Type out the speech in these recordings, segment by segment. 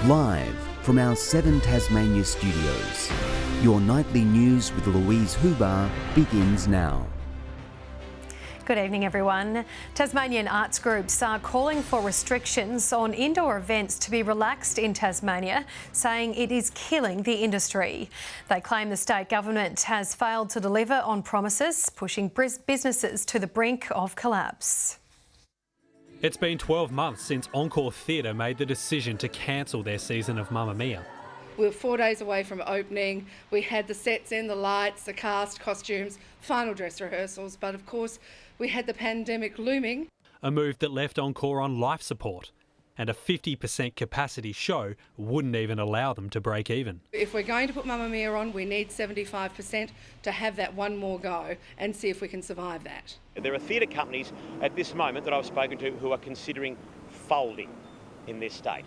Live from our 7 Tasmania studios, your nightly news with Louise Huber begins now. Good evening, everyone. Tasmanian arts groups are calling for restrictions on indoor events to be relaxed in Tasmania, saying it is killing the industry. They claim the state government has failed to deliver on promises, pushing businesses to the brink of collapse. It's been 12 months since Encore Theatre made the decision to cancel their season of Mamma Mia. We were 4 days away from opening. We had the sets in, the lights, the cast, costumes, final dress rehearsals, but of course we had the pandemic looming. A move that left Encore on life support, and a 50% capacity show wouldn't even allow them to break even. If we're going to put Mamma Mia on, we need 75% to have that one more go and see if we can survive that. There are theatre companies at this moment that I've spoken to who are considering folding in this state.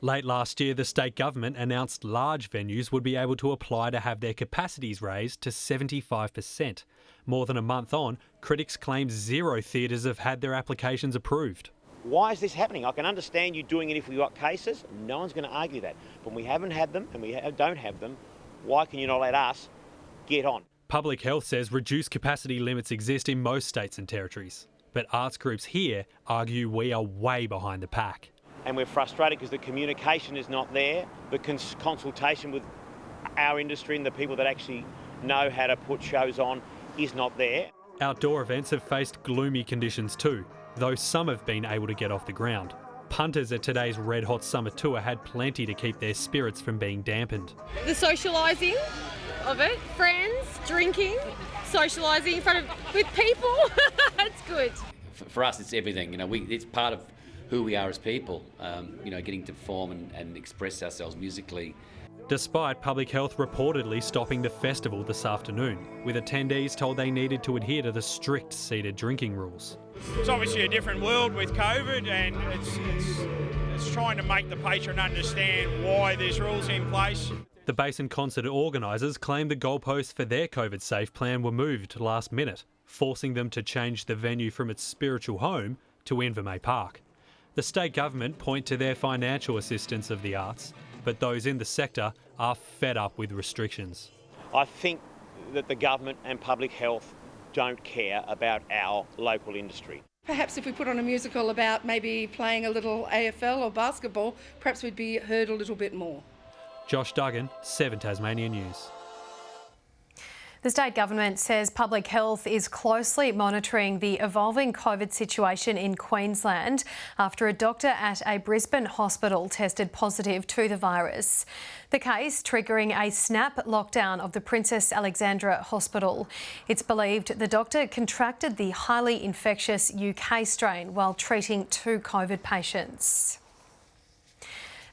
Late last year, the state government announced large venues would be able to apply to have their capacities raised to 75%. More than a month on, critics claim 0 theatres have had their applications approved. Why is this happening? I can understand you doing it if we've got cases. No one's going to argue that. But we haven't had them and we don't have them. Why can you not let us get on? Public Health says reduced capacity limits exist in most states and territories. But arts groups here argue we are way behind the pack. And we're frustrated because the communication is not there. The consultation with our industry and the people that actually know how to put shows on is not there. Outdoor events have faced gloomy conditions too, though some have been able to get off the ground. Punters at today's Red Hot Summer Tour had plenty to keep their spirits from being dampened. The socialising of it, friends, drinking, socialising in front of with people, it's good. For us, it's everything. It's part of who we are as people. Getting to perform and express ourselves musically. Despite Public Health reportedly stopping the festival this afternoon, with attendees told they needed to adhere to the strict seated drinking rules. It's obviously a different world with COVID, and it's trying to make the patron understand why there's rules in place. The Basin Concert organisers claimed the goalposts for their COVID-safe plan were moved last minute, forcing them to change the venue from its spiritual home to Invermay Park. The state government point to their financial assistance of the arts, but those in the sector are fed up with restrictions. I think that the government and public health don't care about our local industry. Perhaps if we put on a musical about maybe playing a little AFL or basketball, perhaps we'd be heard a little bit more. Josh Duggan, 7 Tasmania News. The state government says public health is closely monitoring the evolving COVID situation in Queensland after a doctor at a Brisbane hospital tested positive to the virus. The case triggering a snap lockdown of the Princess Alexandra Hospital. It's believed the doctor contracted the highly infectious UK strain while treating 2 COVID patients.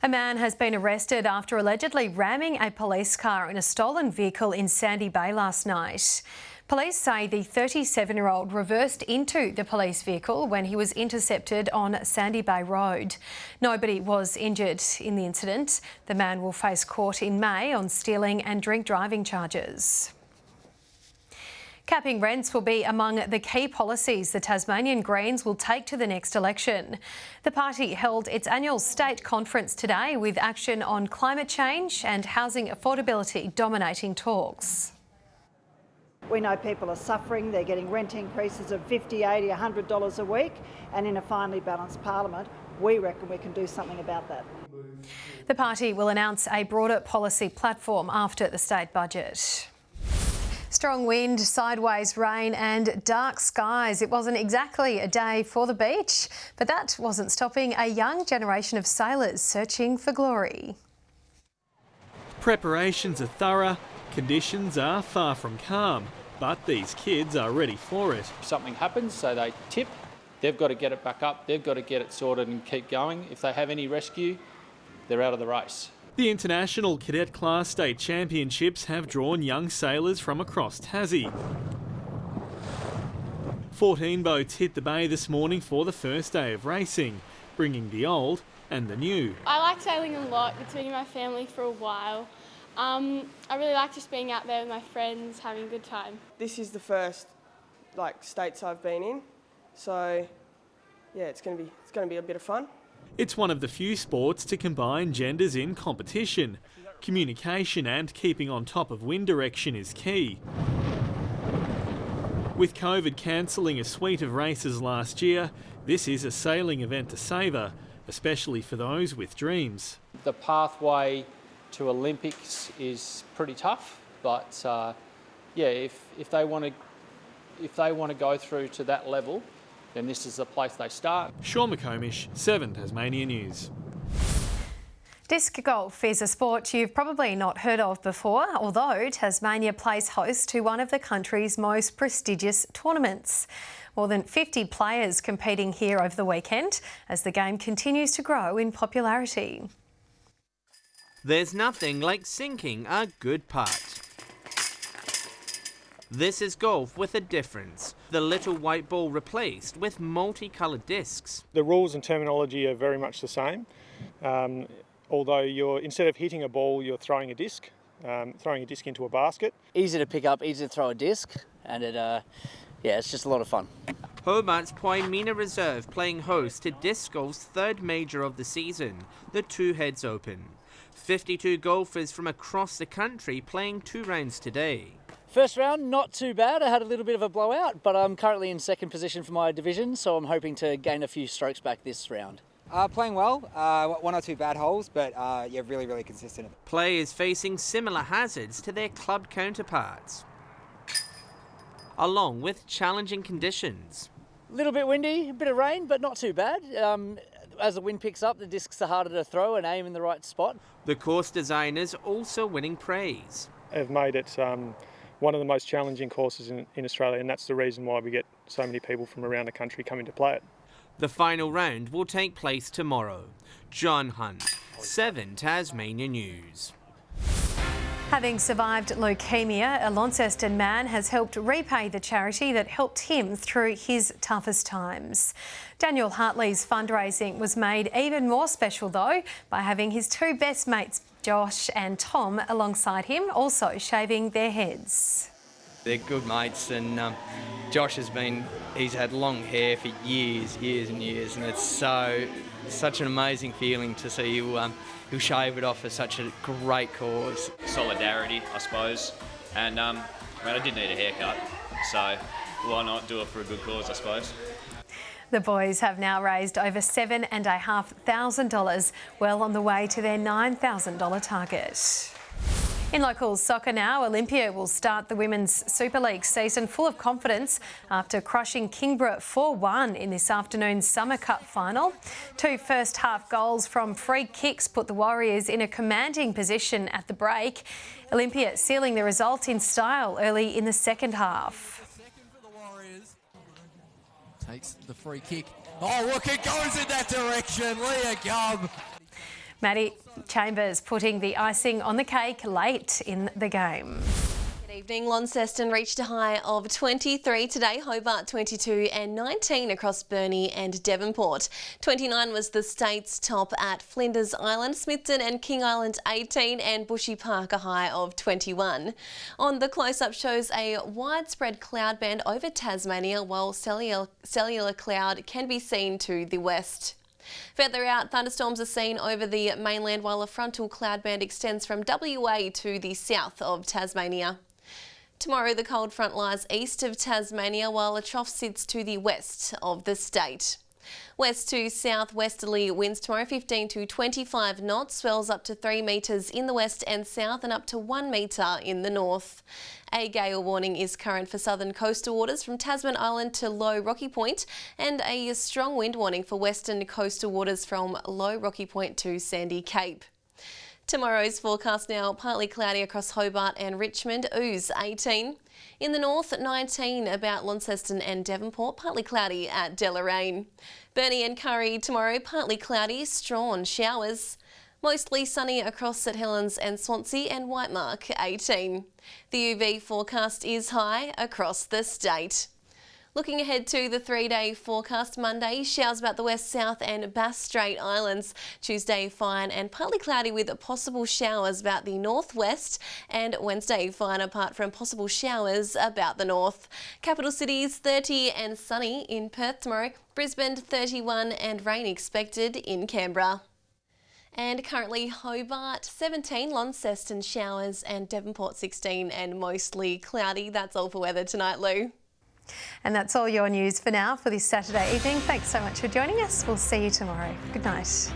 A man has been arrested after allegedly ramming a police car in a stolen vehicle in Sandy Bay last night. Police say the 37-year-old reversed into the police vehicle when he was intercepted on Sandy Bay Road. Nobody was injured in the incident. The man will face court in May on stealing and drink driving charges. Capping rents will be among the key policies the Tasmanian Greens will take to the next election. The party held its annual state conference today with action on climate change and housing affordability dominating talks. We know people are suffering, they're getting rent increases of $50, $80, $100 a week, and in a finely balanced parliament, we reckon we can do something about that. The party will announce a broader policy platform after the state budget. Strong wind, sideways rain and dark skies. It wasn't exactly a day for the beach, but that wasn't stopping a young generation of sailors searching for glory. Preparations are thorough, conditions are far from calm, but these kids are ready for it. If something happens, so they tip, they've got to get it back up, they've got to get it sorted and keep going. If they have any rescue, they're out of the race. The International Cadet Class State Championships have drawn young sailors from across Tassie. 14 boats hit the bay this morning for the first day of racing, bringing the old and the new. I like sailing a lot. It's been in my family for a while. I really like just being out there with my friends, having a good time. This is the first states I've been in, so yeah, it's going to be a bit of fun. It's one of the few sports to combine genders in competition. Communication and keeping on top of wind direction is key. With COVID cancelling a suite of races last year, this is a sailing event to savour, especially for those with dreams. The pathway to Olympics is pretty tough, but yeah, if they want to go through to that level, then this is the place they start. MCCOMISH, 7 Tasmania News. Disc golf is a sport you've probably not heard of before, although Tasmania plays host to one of the country's most prestigious tournaments. More than 50 players competing here over the weekend as the game continues to grow in popularity. There's nothing like sinking a good putt. This is golf with a difference. The little white ball replaced with multicoloured discs. The rules and terminology are very much the same. Although instead of hitting a ball, you're throwing a disc into a basket. Easy to pick up, easy to throw a disc, and it's just a lot of fun. Hobart's Poimina Reserve playing host to disc golf's third major of the season, the Two Heads Open. 52 golfers from across the country playing 2 rounds today. First round, not too bad. I had a little bit of a blowout, but I'm currently in second position for my division, so I'm hoping to gain a few strokes back this round. Playing well, 1 or 2 bad holes, but yeah, really, really consistent. Players facing similar hazards to their club counterparts, along with challenging conditions. A little bit windy, a bit of rain, but not too bad. As the wind picks up, the discs are harder to throw and aim in the right spot. The course designers also winning praise. Have made it one of the most challenging courses in Australia, and that's the reason why we get so many people from around the country coming to play it. The final round will take place tomorrow. John Hunt, 7 Tasmania News. Having survived leukemia, a Launceston man has helped repay the charity that helped him through his toughest times. Daniel Hartley's fundraising was made even more special though by having his 2 best mates, Josh and Tom, alongside him, also shaving their heads. They're good mates, and Josh he's had long hair for years and years, and it's such an amazing feeling to see he'll shave it off for such a great cause. Solidarity, I suppose, and I did need a haircut, so why not do it for a good cause, I suppose. The boys have now raised over $7,500, well on the way to their $9,000 target. In local soccer now, Olympia will start the Women's Super League season full of confidence after crushing Kingborough 4-1 in this afternoon's Summer Cup final. 2 first-half goals from free kicks put the Warriors in a commanding position at the break. Olympia sealing the result in style early in the second half. Takes the free kick. Oh, look, it goes in that direction. Leah Gubb. Maddie Chambers putting the icing on the cake late in the game. Good evening. Launceston reached a high of 23 today, Hobart 22 and 19 across Burnie and Devonport. 29 was the state's top at Flinders Island, Smithton and King Island 18 and Bushy Park a high of 21. On the close-up shows a widespread cloud band over Tasmania while cellular cloud can be seen to the west. Further out, thunderstorms are seen over the mainland while a frontal cloud band extends from WA to the south of Tasmania. Tomorrow, the cold front lies east of Tasmania while a trough sits to the west of the state. West to southwesterly winds tomorrow 15 to 25 knots, swells up to 3 metres in the west and south and up to 1 metre in the north. A gale warning is current for southern coastal waters from Tasman Island to Low Rocky Point, and a strong wind warning for western coastal waters from Low Rocky Point to Sandy Cape. Tomorrow's forecast now partly cloudy across Hobart and Richmond, ooze 18. In the north, 19 about Launceston and Devonport, partly cloudy at Deloraine. Burnie and Curry tomorrow, partly cloudy, Strawn showers. Mostly sunny across St Helens and Swansea and Whitemark 18. The UV forecast is high across the state. Looking ahead to the 3-day forecast: Monday, showers about the west, south and Bass Strait Islands. Tuesday, fine and partly cloudy with possible showers about the northwest, and Wednesday, fine apart from possible showers about the north. Capital cities 30 and sunny in Perth tomorrow, Brisbane 31 and rain expected in Canberra. And currently Hobart 17, Launceston showers, and Devonport 16 and mostly cloudy. That's all for weather tonight, Lou. And that's all your news for now for this Saturday evening. Thanks so much for joining us. We'll see you tomorrow. Good night.